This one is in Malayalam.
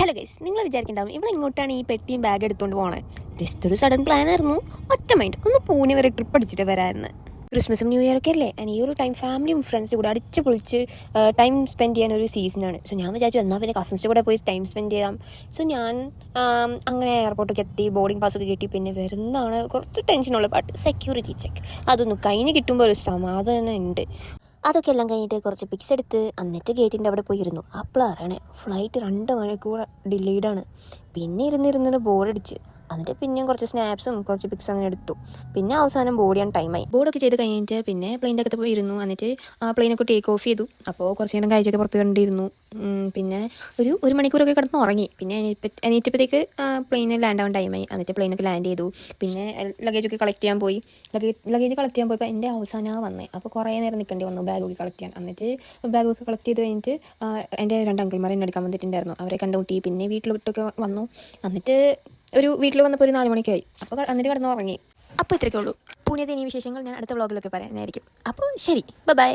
ഹലോ ഗൈസ്, നിങ്ങൾ വിചാരിക്കണ്ടാവും ഇവിടെ ഇങ്ങോട്ടാണ് ഈ പെട്ടിയും ബാഗ് എടുത്തുകൊണ്ട് പോകണേ. ജസ്റ്റ് ഒരു സഡൻ പ്ലാൻ ആയിരുന്നു. ഒറ്റ മൈൻഡ്, ഒന്ന് പൂനെ വരെ ട്രിപ്പ് അടിച്ചിട്ട് വരാമായിരുന്നു. ക്രിസ്മസും ന്യൂ ഇയർ ഒക്കെ അല്ലേ, ഈ ഒരു ടൈം ഫാമിലിയും ഫ്രണ്ട്സും കൂടെ അടിച്ച് പൊളിച്ച് ടൈം സ്പെൻഡ് ചെയ്യാൻ ഒരു സീസണാണ്. സോ ഞാൻ വിചാരിച്ചു എന്നാൽ പിന്നെ കസിൻസിൻ്റെ കൂടെ പോയി ടൈം സ്പെൻഡ് ചെയ്യാം. സോ ഞാൻ അങ്ങനെ എയർപോർട്ടൊക്കെ എത്തി, ബോർഡിംഗ് പാസ്സൊക്കെ കിട്ടി. പിന്നെ വരുന്നതാണ് കുറച്ച് ടെൻഷനുള്ളത്, ബട്ട് സെക്യൂരിറ്റി ചെക്ക് അതൊന്നും കഴിഞ്ഞ് കിട്ടുമ്പോൾ ഒരു സമാധാനം ഉണ്ട്. അതൊക്കെ എല്ലാം കഴിഞ്ഞിട്ട് കുറച്ച് പിക്സ് എടുത്ത് എന്നിട്ട് ഗേറ്റിൻ്റെ അവിടെ പോയിരുന്നു. അപ്പോഴാണ് ഫ്ലൈറ്റ് 2 മണിക്കൂർ ഡിലേഡാണ്. പിന്നെ ഇരുന്നിരുന്നിട്ട് ബോർഡടിച്ച്, എന്നിട്ട് പിന്നെയും കുറച്ച് സ്നാപ്സും കുറച്ച് പിക്സ് അങ്ങനെ എടുത്തു. പിന്നെ അവസാനം ബോർഡ് ചെയ്യാൻ ടൈമായി. ബോർഡൊക്കെ ചെയ്ത് കഴിഞ്ഞിട്ട് പിന്നെ പ്ലെയിൻ്റെ അകത്ത് പോയിരുന്നു. എന്നിട്ട് ആ പ്ലെയിനൊക്കെ ടേക്ക് ഓഫ് ചെയ്തു. അപ്പോൾ കുറച്ച് നേരം കാഴ്ചയൊക്കെ പുറത്ത് കണ്ടിരുന്നു. പിന്നെ ഒരു മണിക്കൂറൊക്കെ കിടന്ന് ഉറങ്ങി. പിന്നെ എണീറ്റപ്പോഴത്തേക്ക് പ്ലെയിന് ലാൻഡ് ആവാൻ ടൈമായി. എന്നിട്ട് പ്ലെയിനൊക്കെ ലാൻഡ് ചെയ്തു. പിന്നെ ലഗേജൊക്കെ കളക്ട് ചെയ്യാൻ പോയി. ലഗേജ് കളക്ട് ചെയ്യാൻ പോയപ്പോൾ എൻ്റെ അവസാനമാണ് വന്നത്. അപ്പോൾ കുറേ നേരം നിൽക്കേണ്ടി വന്നു ബാഗൊക്കെ കളക്ട് ചെയ്യാൻ. എന്നിട്ട് ബാഗൊക്കെ കളക്ട് ചെയ്ത് കഴിഞ്ഞിട്ട് എൻ്റെ 2 അങ്കിൾമാരെ എന്നെ എടുക്കാൻ വന്നിട്ടുണ്ടായിരുന്നു. അവരെ കണ്ടുമുട്ടി. പിന്നെ വീട്ടിലോട്ടൊക്കെ വന്നു. എന്നിട്ട് വീട്ടിൽ വന്നപ്പോൾ ഒരു 4 മണിക്കായി. അപ്പോൾ എന്നിട്ട് കിടന്ന് ഉറങ്ങി. അപ്പോൾ ഇത്രയൊക്കെ ഉള്ളൂ. പൂനെത്തെ ഇനി വിശേഷങ്ങൾ ഞാൻ അടുത്ത വ്ളോഗിലൊക്കെ പറയാനായിരിക്കും. അപ്പോൾ ശരി, ബൈ.